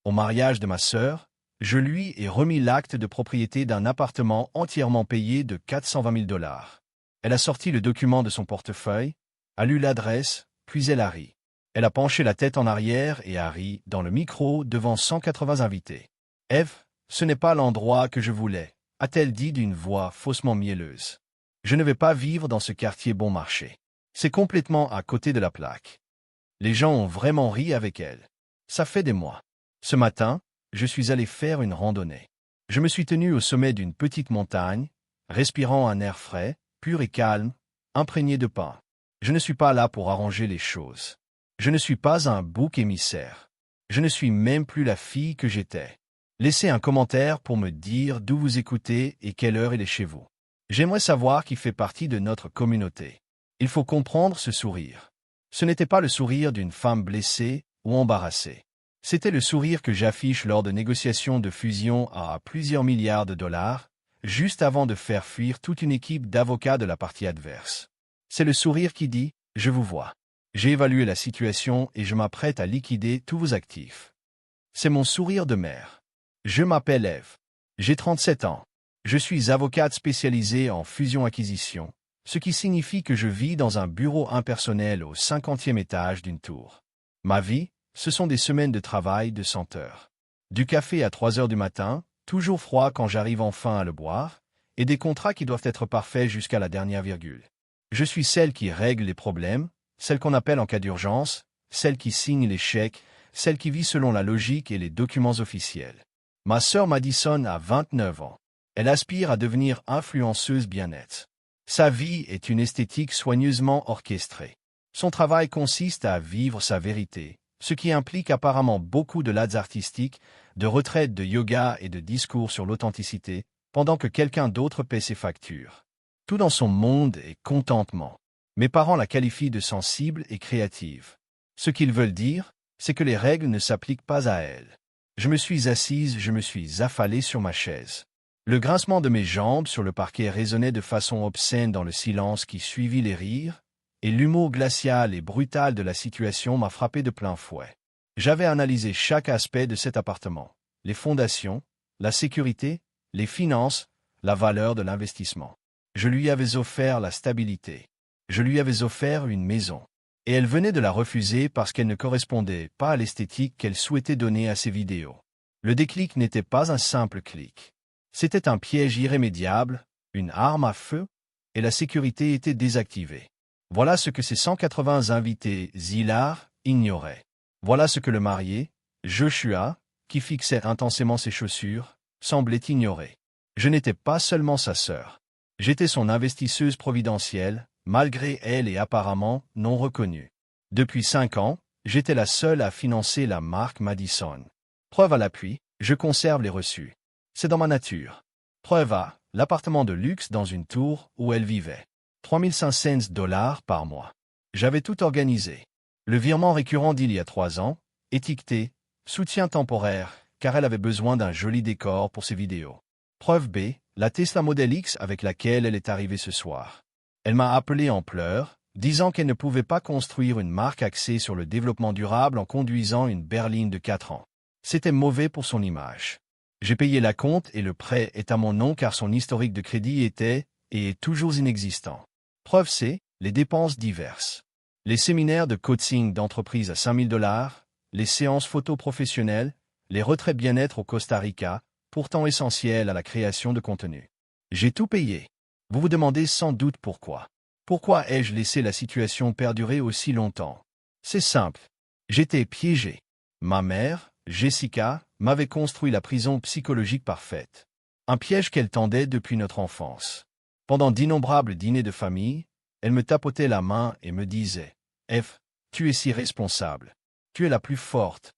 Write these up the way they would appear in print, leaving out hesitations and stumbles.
Au mariage de ma sœur, je lui ai remis l'acte de propriété d'un appartement entièrement payé de 420 000 $. Elle a sorti le document de son portefeuille, a lu l'adresse, puis elle a ri. Elle a penché la tête en arrière et a ri dans le micro devant 180 invités. « Eve, ce n'est pas l'endroit que je voulais », a-t-elle dit d'une voix faussement mielleuse. « Je ne vais pas vivre dans ce quartier bon marché. C'est complètement à côté de la plaque. » Les gens ont vraiment ri avec elle. Ça fait des mois. Ce matin, je suis allé faire une randonnée. Je me suis tenu au sommet d'une petite montagne, respirant un air frais, pur et calme, imprégné de pain. Je ne suis pas là pour arranger les choses. Je ne suis pas un bouc émissaire. Je ne suis même plus la fille que j'étais. Laissez un commentaire pour me dire d'où vous écoutez et quelle heure il est chez vous. J'aimerais savoir qui fait partie de notre communauté. Il faut comprendre ce sourire. Ce n'était pas le sourire d'une femme blessée ou embarrassée. C'était le sourire que j'affiche lors de négociations de fusion à plusieurs milliards de dollars, juste avant de faire fuir toute une équipe d'avocats de la partie adverse. C'est le sourire qui dit « Je vous vois. J'ai évalué la situation et je m'apprête à liquider tous vos actifs. » C'est mon sourire de mère. Je m'appelle Eve. J'ai 37 ans. Je suis avocate spécialisée en fusion-acquisition, ce qui signifie que je vis dans un bureau impersonnel au 50e étage d'une tour. Ma vie, ce sont des semaines de travail de 100 heures. Du café à 3 heures du matin, toujours froid quand j'arrive enfin à le boire, et des contrats qui doivent être parfaits jusqu'à la dernière virgule. Je suis celle qui règle les problèmes, celle qu'on appelle en cas d'urgence, celle qui signe les chèques, celle qui vit selon la logique et les documents officiels. Ma sœur Madison a 29 ans. Elle aspire à devenir influenceuse bien-être. Sa vie est une esthétique soigneusement orchestrée. Son travail consiste à vivre sa vérité, ce qui implique apparemment beaucoup de lads artistiques, de retraites de yoga et de discours sur l'authenticité, pendant que quelqu'un d'autre paie ses factures. Tout dans son monde est contentement. Mes parents la qualifient de sensible et créative. Ce qu'ils veulent dire, c'est que les règles ne s'appliquent pas à elle. Je me suis assise, je me suis affalée sur ma chaise. Le grincement de mes jambes sur le parquet résonnait de façon obscène dans le silence qui suivit les rires, et l'humour glacial et brutal de la situation m'a frappé de plein fouet. J'avais analysé chaque aspect de cet appartement, les fondations, la sécurité, les finances, la valeur de l'investissement. Je lui avais offert la stabilité. Je lui avais offert une maison. Et elle venait de la refuser parce qu'elle ne correspondait pas à l'esthétique qu'elle souhaitait donner à ses vidéos. Le déclic n'était pas un simple clic. C'était un piège irrémédiable, une arme à feu, et la sécurité était désactivée. Voilà ce que ces 180 invités hilars ignoraient. Voilà ce que le marié, Joshua, qui fixait intensément ses chaussures, semblait ignorer. Je n'étais pas seulement sa sœur. J'étais son investisseuse providentielle, malgré elle et apparemment non reconnue. Depuis 5 ans, j'étais la seule à financer la marque Madison. Preuve à l'appui, je conserve les reçus. C'est dans ma nature. Preuve à l'appartement de luxe dans une tour où elle vivait. 3500 $ par mois. J'avais tout organisé. Le virement récurrent d'il y a 3 ans, étiqueté « soutien temporaire » car elle avait besoin d'un joli décor pour ses vidéos. Preuve B, la Tesla Model X avec laquelle elle est arrivée ce soir. Elle m'a appelé en pleurs, disant qu'elle ne pouvait pas construire une marque axée sur le développement durable en conduisant une berline de 4 ans. C'était mauvais pour son image. J'ai payé l'acompte et le prêt est à mon nom car son historique de crédit était et est toujours inexistant. Preuve C, les dépenses diverses. Les séminaires de coaching d'entreprise à 5 000 $, les séances photo professionnelles, les retraites bien-être au Costa Rica, pourtant essentielles à la création de contenu. J'ai tout payé. Vous vous demandez sans doute pourquoi. Pourquoi ai-je laissé la situation perdurer aussi longtemps? C'est simple. J'étais piégé. Ma mère, Jessica, m'avait construit la prison psychologique parfaite. Un piège qu'elle tendait depuis notre enfance. Pendant d'innombrables dîners de famille, elle me tapotait la main et me disait « Eve, tu es si responsable. Tu es la plus forte. »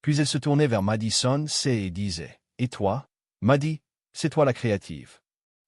Puis elle se tournait vers Madison et disait « Et toi, Maddy, c'est toi la créative. »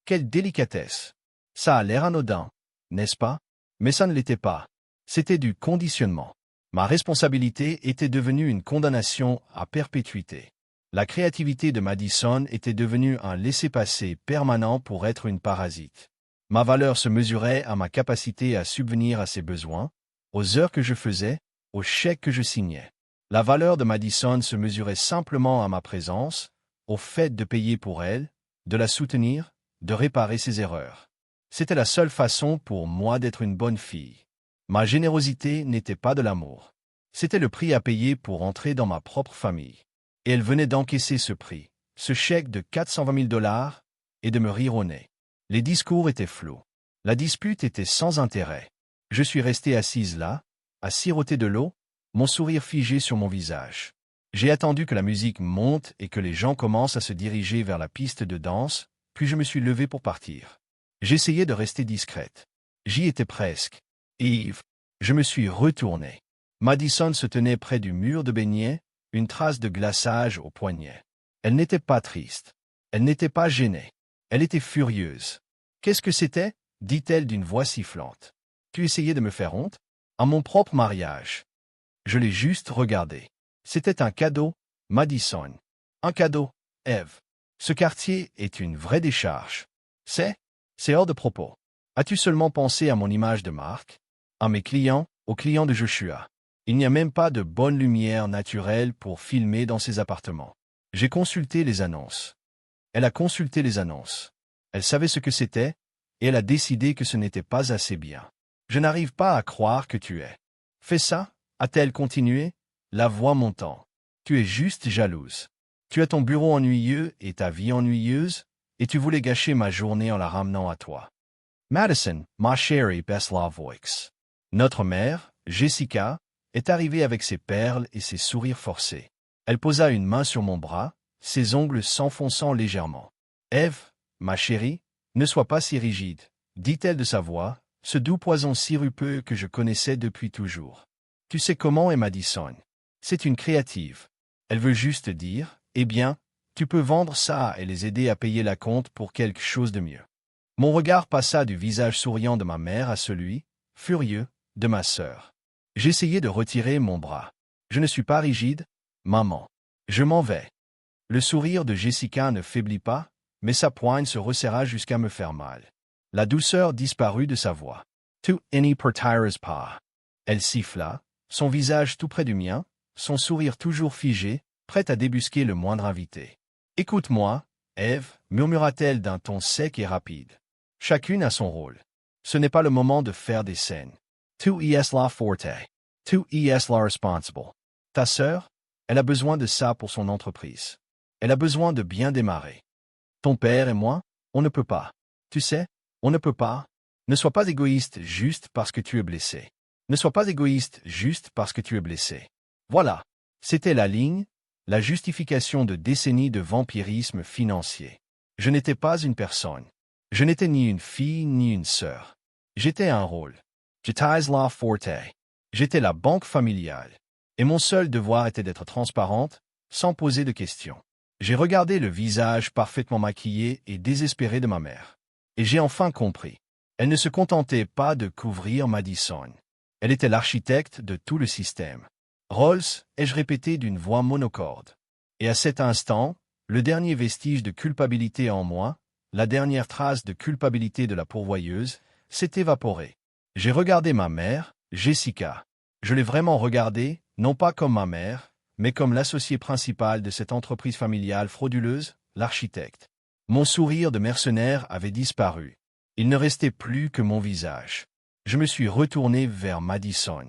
Quelle délicatesse! Ça a l'air anodin, n'est-ce pas? Mais ça ne l'était pas. C'était du conditionnement. Ma responsabilité était devenue une condamnation à perpétuité. La créativité de Madison était devenue un laissez-passer permanent pour être une parasite. Ma valeur se mesurait à ma capacité à subvenir à ses besoins, aux heures que je faisais, aux chèques que je signais. La valeur de Madison se mesurait simplement à ma présence, au fait de payer pour elle, de la soutenir, de réparer ses erreurs. C'était la seule façon pour moi d'être une bonne fille. Ma générosité n'était pas de l'amour. C'était le prix à payer pour entrer dans ma propre famille. Et elle venait d'encaisser ce prix, ce chèque de 420 000 dollars, et de me rire au nez. Les discours étaient flous. La dispute était sans intérêt. Je suis resté assise là, à siroter de l'eau, mon sourire figé sur mon visage. J'ai attendu que la musique monte et que les gens commencent à se diriger vers la piste de danse, puis je me suis levé pour partir. J'essayais de rester discrète. J'y étais presque. Yves. Je me suis retourné. Madison se tenait près du mur de baignets, une trace de glaçage au poignet. Elle n'était pas triste. Elle n'était pas gênée. Elle était furieuse. « Qu'est-ce que c'était » dit-elle d'une voix sifflante. « Tu essayais de me faire honte ?» À mon propre mariage. Je l'ai juste regardé. C'était un cadeau, Madison. Un cadeau, Eve. Ce quartier est une vraie décharge. C'est hors de propos. As-tu seulement pensé à mon image de marque? À mes clients, aux clients de Joshua. Il n'y a même pas de bonne lumière naturelle pour filmer dans ces appartements. J'ai consulté les annonces. Elle a consulté les annonces. Elle savait ce que c'était, et elle a décidé que ce n'était pas assez bien. Je n'arrive pas à croire que tu es. Fais ça, a-t-elle continué, la voix montant. Tu es juste jalouse. Tu as ton bureau ennuyeux et ta vie ennuyeuse, et tu voulais gâcher ma journée en la ramenant à toi. Madison, ma chérie Beslavoix. Notre mère, Jessica, est arrivée avec ses perles et ses sourires forcés. Elle posa une main sur mon bras, ses ongles s'enfonçant légèrement. Eve, ma chérie, ne sois pas si rigide, dit-elle de sa voix, ce doux poison sirupeux que je connaissais depuis toujours. Tu sais comment est Madison. C'est une créative. Elle veut juste dire, eh bien, tu peux vendre ça et les aider à payer la compte pour quelque chose de mieux. Mon regard passa du visage souriant de ma mère à celui, furieux, de ma sœur. J'essayai de retirer mon bras. Je ne suis pas rigide, maman. Je m'en vais. Le sourire de Jessica ne faiblit pas, mais sa poigne se resserra jusqu'à me faire mal. La douceur disparut de sa voix. Tu n'y partiras pas. Elle siffla, son visage tout près du mien, son sourire toujours figé, prêt à débusquer le moindre invité. Écoute-moi, Eve, murmura-t-elle d'un ton sec et rapide. Chacune a son rôle. Ce n'est pas le moment de faire des scènes. Tu es la forte. Tu es la responsible. Ta sœur, elle a besoin de ça pour son entreprise. Elle a besoin de bien démarrer. Ton père et moi, on ne peut pas. Tu sais, on ne peut pas. Ne sois pas égoïste juste parce que tu es blessé. Ne sois pas égoïste juste parce que tu es blessé. Voilà. C'était la ligne, la justification de décennies de vampirisme financier. Je n'étais pas une personne. Je n'étais ni une fille ni une sœur. J'étais un rôle. J'étais la forte. J'étais la banque familiale. Et mon seul devoir était d'être transparente, sans poser de questions. J'ai regardé le visage parfaitement maquillé et désespéré de ma mère. Et j'ai enfin compris. Elle ne se contentait pas de couvrir Madison. Elle était l'architecte de tout le système. Rolls, ai-je répété d'une voix monocorde. Et à cet instant, le dernier vestige de culpabilité en moi, la dernière trace de culpabilité de la pourvoyeuse, s'est évaporée. J'ai regardé ma mère, Jessica. Je l'ai vraiment regardée, non pas comme ma mère, mais comme l'associé principal de cette entreprise familiale frauduleuse, l'architecte. Mon sourire de mercenaire avait disparu. Il ne restait plus que mon visage. Je me suis retourné vers Madison.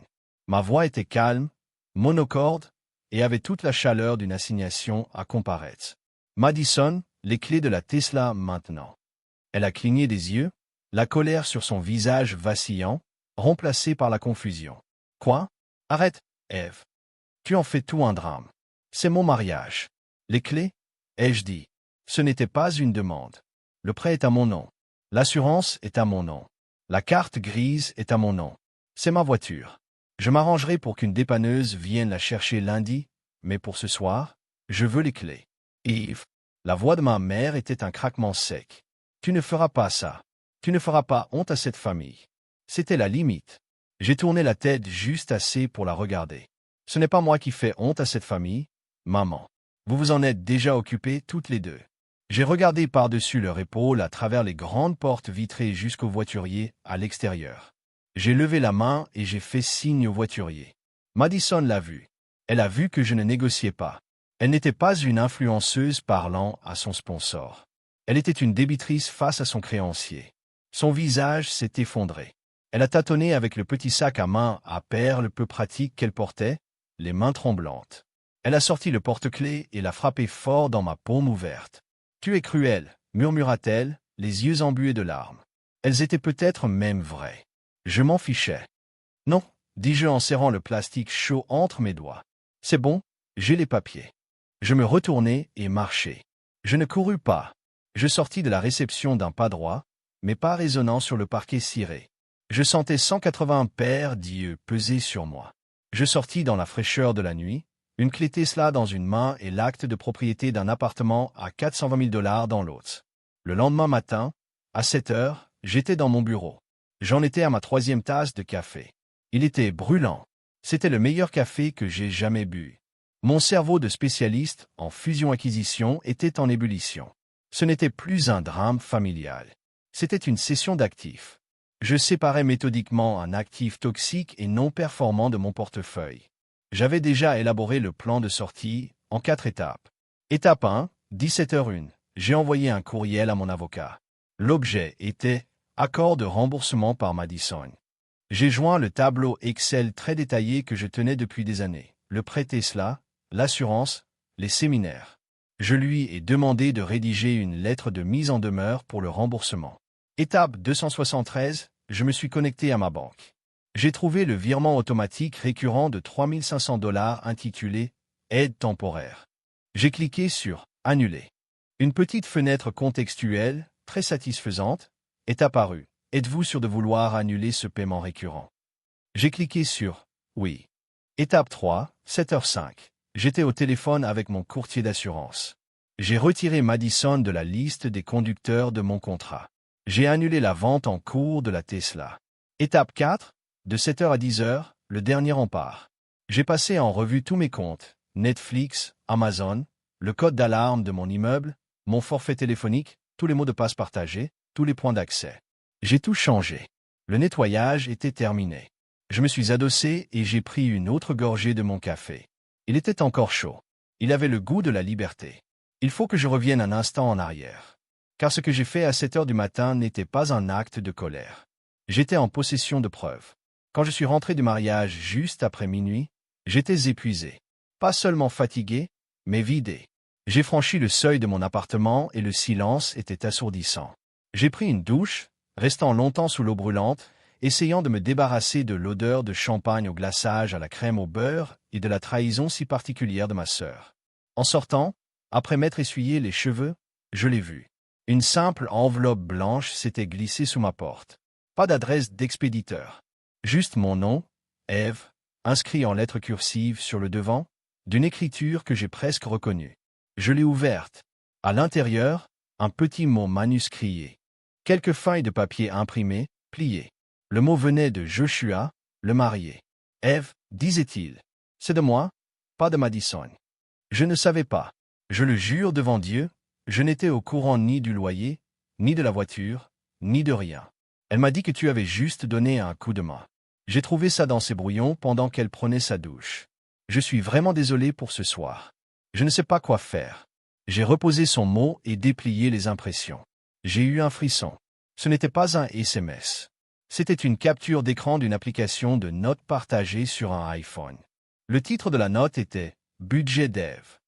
Ma voix était calme, monocorde, et avait toute la chaleur d'une assignation à comparaître. Madison, les clés de la Tesla maintenant. Elle a cligné des yeux, la colère sur son visage vacillant, remplacée par la confusion. Quoi? Arrête, Eve. Tu en fais tout un drame. C'est mon mariage. Les clés? Ai-je dit. Ce n'était pas une demande. Le prêt est à mon nom. L'assurance est à mon nom. La carte grise est à mon nom. C'est ma voiture. Je m'arrangerai pour qu'une dépanneuse vienne la chercher lundi, mais pour ce soir, je veux les clés. Yves. La voix de ma mère était un craquement sec. Tu ne feras pas ça. Tu ne feras pas honte à cette famille. C'était la limite. J'ai tourné la tête juste assez pour la regarder. Ce n'est pas moi qui fais honte à cette famille, maman. Vous vous en êtes déjà occupées toutes les deux. J'ai regardé par-dessus leur épaule à travers les grandes portes vitrées jusqu'au voiturier à l'extérieur. J'ai levé la main et j'ai fait signe au voiturier. Madison l'a vu. Elle a vu que je ne négociais pas. Elle n'était pas une influenceuse parlant à son sponsor. Elle était une débitrice face à son créancier. Son visage s'est effondré. Elle a tâtonné avec le petit sac à main à perles peu pratique qu'elle portait, les mains tremblantes. Elle a sorti le porte-clés et l'a frappé fort dans ma paume ouverte. « Tu es cruelle », murmura-t-elle, les yeux embués de larmes. Elles étaient peut-être même vraies. Je m'en fichais. « Non », dis-je en serrant le plastique chaud entre mes doigts. « C'est bon, j'ai les papiers. » Je me retournai et marchai. Je ne courus pas. Je sortis de la réception d'un pas droit, mais pas résonnant sur le parquet ciré. Je sentais 180 paires d'yeux peser sur moi. Je sortis dans la fraîcheur de la nuit, une clé Tesla dans une main et l'acte de propriété d'un appartement à 420 000 $ dans l'autre. Le lendemain matin, à 7 heures, j'étais dans mon bureau. J'en étais à ma 3e tasse de café. Il était brûlant. C'était le meilleur café que j'ai jamais bu. Mon cerveau de spécialiste en fusion-acquisition était en ébullition. Ce n'était plus un drame familial. C'était une session d'actifs. Je séparais méthodiquement un actif toxique et non performant de mon portefeuille. J'avais déjà élaboré le plan de sortie en 4 étapes. Étape 1, 17h01. J'ai envoyé un courriel à mon avocat. L'objet était « Accord de remboursement par Madison ». J'ai joint le tableau Excel très détaillé que je tenais depuis des années. Le prêt Tesla, l'assurance, les séminaires. Je lui ai demandé de rédiger une lettre de mise en demeure pour le remboursement. Étape 273, je me suis connecté à ma banque. J'ai trouvé le virement automatique récurrent de 3 500 $ intitulé « Aide temporaire ». J'ai cliqué sur « Annuler ». Une petite fenêtre contextuelle, très satisfaisante, est apparue. Êtes-vous sûr de vouloir annuler ce paiement récurrent? J'ai cliqué sur « Oui ». Étape 3, 7h05. J'étais au téléphone avec mon courtier d'assurance. J'ai retiré Madison de la liste des conducteurs de mon contrat. J'ai annulé la vente en cours de la Tesla. Étape 4, de 7h à 10h, le dernier rempart. J'ai passé en revue tous mes comptes, Netflix, Amazon, le code d'alarme de mon immeuble, mon forfait téléphonique, tous les mots de passe partagés, tous les points d'accès. J'ai tout changé. Le nettoyage était terminé. Je me suis adossé et j'ai pris une autre gorgée de mon café. Il était encore chaud. Il avait le goût de la liberté. Il faut que je revienne un instant en arrière. Car ce que j'ai fait à 7 heures du matin n'était pas un acte de colère. J'étais en possession de preuves. Quand je suis rentré du mariage juste après minuit, j'étais épuisé. Pas seulement fatigué, mais vidé. J'ai franchi le seuil de mon appartement et le silence était assourdissant. J'ai pris une douche, restant longtemps sous l'eau brûlante, essayant de me débarrasser de l'odeur de champagne au glaçage à la crème au beurre et de la trahison si particulière de ma sœur. En sortant, après m'être essuyé les cheveux, je l'ai vu. Une simple enveloppe blanche s'était glissée sous ma porte. Pas d'adresse d'expéditeur. Juste mon nom, Eve, inscrit en lettres cursives sur le devant, d'une écriture que j'ai presque reconnue. Je l'ai ouverte. À l'intérieur, un petit mot manuscrié. Quelques feuilles de papier imprimées, pliées. Le mot venait de Joshua, le marié. Eve, disait-il. C'est de moi, pas de Madison. Je ne savais pas. Je le jure devant Dieu, je n'étais au courant ni du loyer, ni de la voiture, ni de rien. Elle m'a dit que tu avais juste donné un coup de main. J'ai trouvé ça dans ses brouillons pendant qu'elle prenait sa douche. Je suis vraiment désolé pour ce soir. Je ne sais pas quoi faire. J'ai reposé son mot et déplié les impressions. J'ai eu un frisson. Ce n'était pas un SMS. C'était une capture d'écran d'une application de notes partagée sur un iPhone. Le titre de la note était « Budget d'Eve ».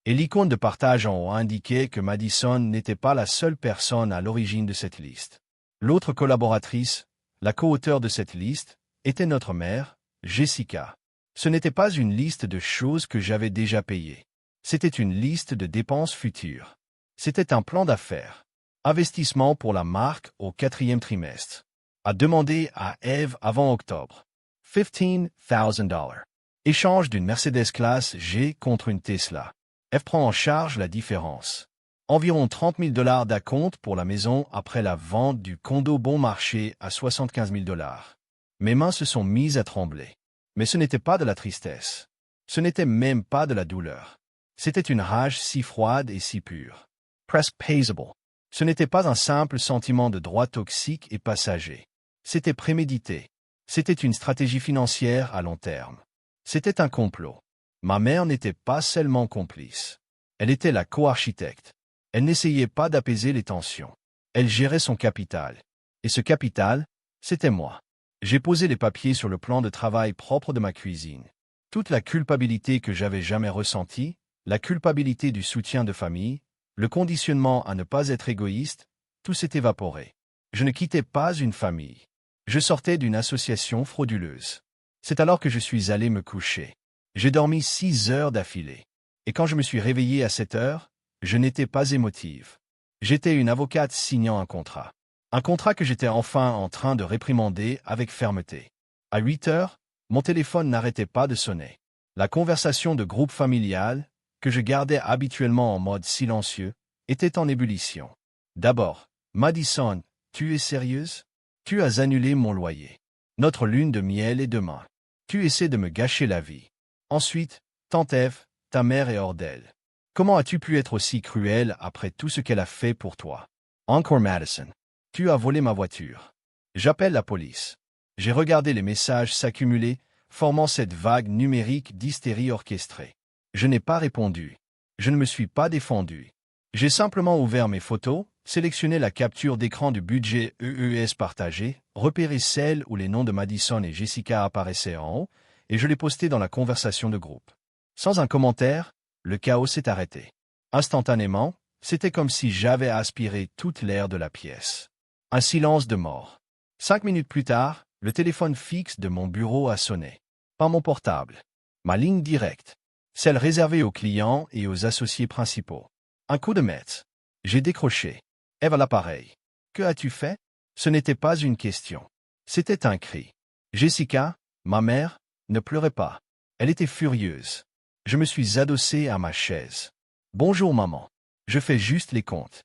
Et l'icône de partage en haut indiquait que Madison n'était pas la seule personne à l'origine de cette liste. L'autre collaboratrice, la co-auteure de cette liste, était notre mère, Jessica. Ce n'était pas une liste de choses que j'avais déjà payées. C'était une liste de dépenses futures. C'était un plan d'affaires. Investissement pour la marque au 4e trimestre. À demander à Eve avant octobre. $15,000. Échange d'une Mercedes classe G contre une Tesla. Eve prend en charge la différence. Environ 30 000 $ d'acompte pour la maison après la vente du condo bon marché à 75 000 $. Mes mains se sont mises à trembler. Mais ce n'était pas de la tristesse. Ce n'était même pas de la douleur. C'était une rage si froide et si pure. Presque paisible. Ce n'était pas un simple sentiment de droit toxique et passager. C'était prémédité. C'était une stratégie financière à long terme. C'était un complot. Ma mère n'était pas seulement complice. Elle était la co-architecte. Elle n'essayait pas d'apaiser les tensions. Elle gérait son capital. Et ce capital, c'était moi. J'ai posé les papiers sur le plan de travail propre de ma cuisine. Toute la culpabilité que j'avais jamais ressentie, la culpabilité du soutien de famille, le conditionnement à ne pas être égoïste, tout s'est évaporé. Je ne quittais pas une famille. Je sortais d'une association frauduleuse. C'est alors que je suis allé me coucher. J'ai dormi 6 heures d'affilée. Et quand je me suis réveillé à 7 heures, je n'étais pas émotive. J'étais une avocate signant un contrat. Un contrat que j'étais enfin en train de réprimander avec fermeté. À 8 heures, mon téléphone n'arrêtait pas de sonner. La conversation de groupe familial, que je gardais habituellement en mode silencieux, était en ébullition. D'abord, Madison, tu es sérieuse? Tu as annulé mon loyer. Notre lune de miel est demain. Tu essaies de me gâcher la vie. Ensuite, tante Ève, ta mère est hors d'elle. Comment as-tu pu être aussi cruelle après tout ce qu'elle a fait pour toi? Encore Madison. Tu as volé ma voiture. J'appelle la police. J'ai regardé les messages s'accumuler, formant cette vague numérique d'hystérie orchestrée. Je n'ai pas répondu. Je ne me suis pas défendu. J'ai simplement ouvert mes photos, sélectionné la capture d'écran du budget EES partagé, repéré celle où les noms de Madison et Jessica apparaissaient en haut, et je l'ai posté dans la conversation de groupe. Sans un commentaire, le chaos s'est arrêté. Instantanément, c'était comme si j'avais aspiré toute l'air de la pièce. Un silence de mort. 5 minutes plus tard, le téléphone fixe de mon bureau a sonné. Pas mon portable. Ma ligne directe. Celle réservée aux clients et aux associés principaux. Un coup de maître. J'ai décroché. Ève à l'appareil. Que as-tu fait? Ce n'était pas une question. C'était un cri. Jessica, ma mère, ne pleurait pas. Elle était furieuse. Je me suis adossé à ma chaise. Bonjour maman. Je fais juste les comptes.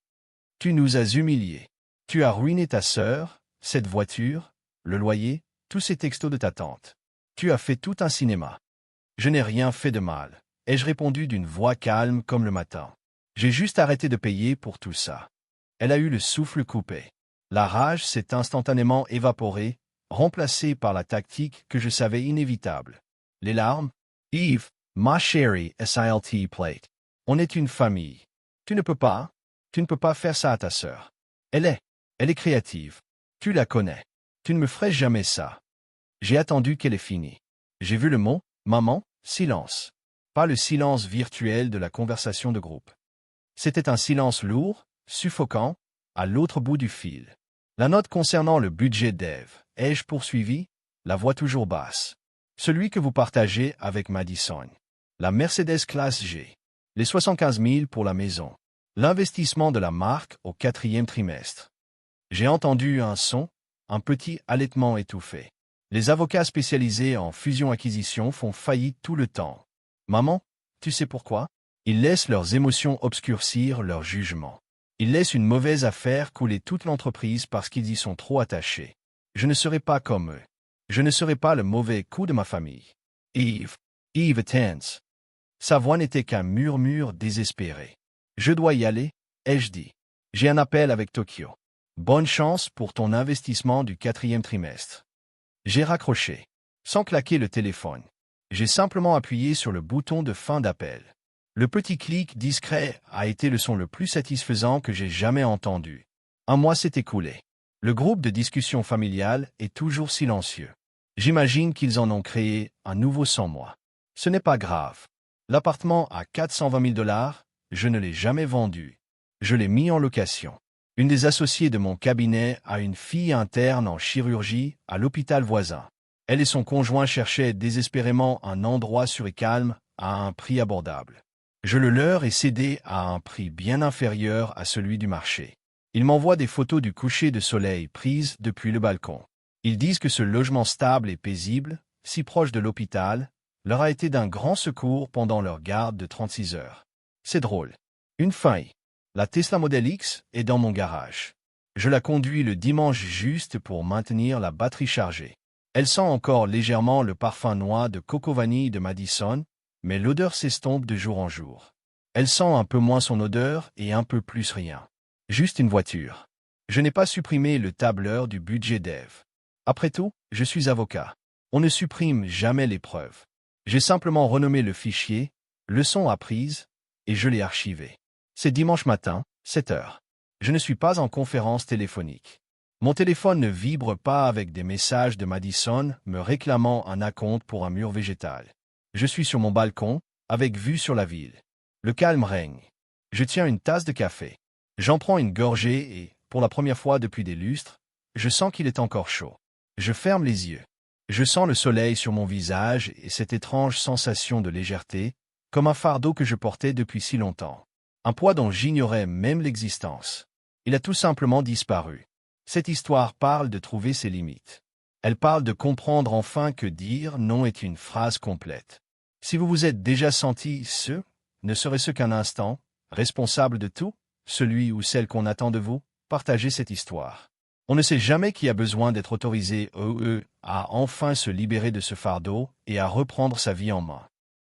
Tu nous as humiliés. Tu as ruiné ta sœur, cette voiture, le loyer, tous ces textos de ta tante. Tu as fait tout un cinéma. Je n'ai rien fait de mal, ai-je répondu d'une voix calme comme le matin. J'ai juste arrêté de payer pour tout ça. Elle a eu le souffle coupé. La rage s'est instantanément évaporée, remplacée par la tactique que je savais inévitable. Les larmes? Eve, ma chérie, SILT plate. On est une famille. Tu ne peux pas faire ça à ta sœur. Elle est créative. Tu la connais. Tu ne me ferais jamais ça. J'ai attendu qu'elle ait fini. J'ai vu le mot, maman, silence. Pas le silence virtuel de la conversation de groupe. C'était un silence lourd, suffocant, à l'autre bout du fil. La note concernant le budget d'Ève, ai-je poursuivi? La voix toujours basse. Celui que vous partagez avec Madison. La Mercedes classe G. Les 75 000 pour la maison. L'investissement de la marque au 4e trimestre. J'ai entendu un son, un petit halètement étouffé. Les avocats spécialisés en fusion-acquisition font faillite tout le temps. Maman, tu sais pourquoi? Ils laissent leurs émotions obscurcir leur jugement. Ils laissent une mauvaise affaire couler toute l'entreprise parce qu'ils y sont trop attachés. Je ne serai pas comme eux. Je ne serai pas le mauvais coup de ma famille. Eve est tense. Sa voix n'était qu'un murmure désespéré. Je dois y aller, ai-je dit. J'ai un appel avec Tokyo. Bonne chance pour ton investissement du 4e trimestre. J'ai raccroché. Sans claquer le téléphone. J'ai simplement appuyé sur le bouton de fin d'appel. Le petit clic discret a été le son le plus satisfaisant que j'ai jamais entendu. Un mois s'est écoulé. Le groupe de discussion familiale est toujours silencieux. J'imagine qu'ils en ont créé un nouveau sans moi. Ce n'est pas grave. L'appartement à 420 000 $, je ne l'ai jamais vendu. Je l'ai mis en location. Une des associées de mon cabinet a une fille interne en chirurgie à l'hôpital voisin. Elle et son conjoint cherchaient désespérément un endroit sûr et calme à un prix abordable. Je le leur ai cédé à un prix bien inférieur à celui du marché. Ils m'envoient des photos du coucher de soleil prises depuis le balcon. Ils disent que ce logement stable et paisible, si proche de l'hôpital, leur a été d'un grand secours pendant leur garde de 36 heures. C'est drôle. Une faille. La Tesla Model X est dans mon garage. Je la conduis le dimanche juste pour maintenir la batterie chargée. Elle sent encore légèrement le parfum noix de coco vanille de Madison, mais l'odeur s'estompe de jour en jour. Elle sent un peu moins son odeur et un peu plus rien. Juste une voiture. Je n'ai pas supprimé le tableur du budget d'Ève. Après tout, je suis avocat. On ne supprime jamais les preuves. J'ai simplement renommé le fichier « Leçon apprise » et je l'ai archivé. C'est dimanche matin, 7 heures. Je ne suis pas en conférence téléphonique. Mon téléphone ne vibre pas avec des messages de Madison me réclamant un acompte pour un mur végétal. Je suis sur mon balcon, avec vue sur la ville. Le calme règne. Je tiens une tasse de café. J'en prends une gorgée et, pour la première fois depuis des lustres, je sens qu'il est encore chaud. Je ferme les yeux. Je sens le soleil sur mon visage et cette étrange sensation de légèreté, comme un fardeau que je portais depuis si longtemps. Un poids dont j'ignorais même l'existence. Il a tout simplement disparu. Cette histoire parle de trouver ses limites. Elle parle de comprendre enfin que dire non est une phrase complète. Si vous vous êtes déjà senti ne serait-ce qu'un instant, responsable de tout, celui ou celle qu'on attend de vous, partagez cette histoire. On ne sait jamais qui a besoin d'être autorisé à enfin se libérer de ce fardeau et à reprendre sa vie en main.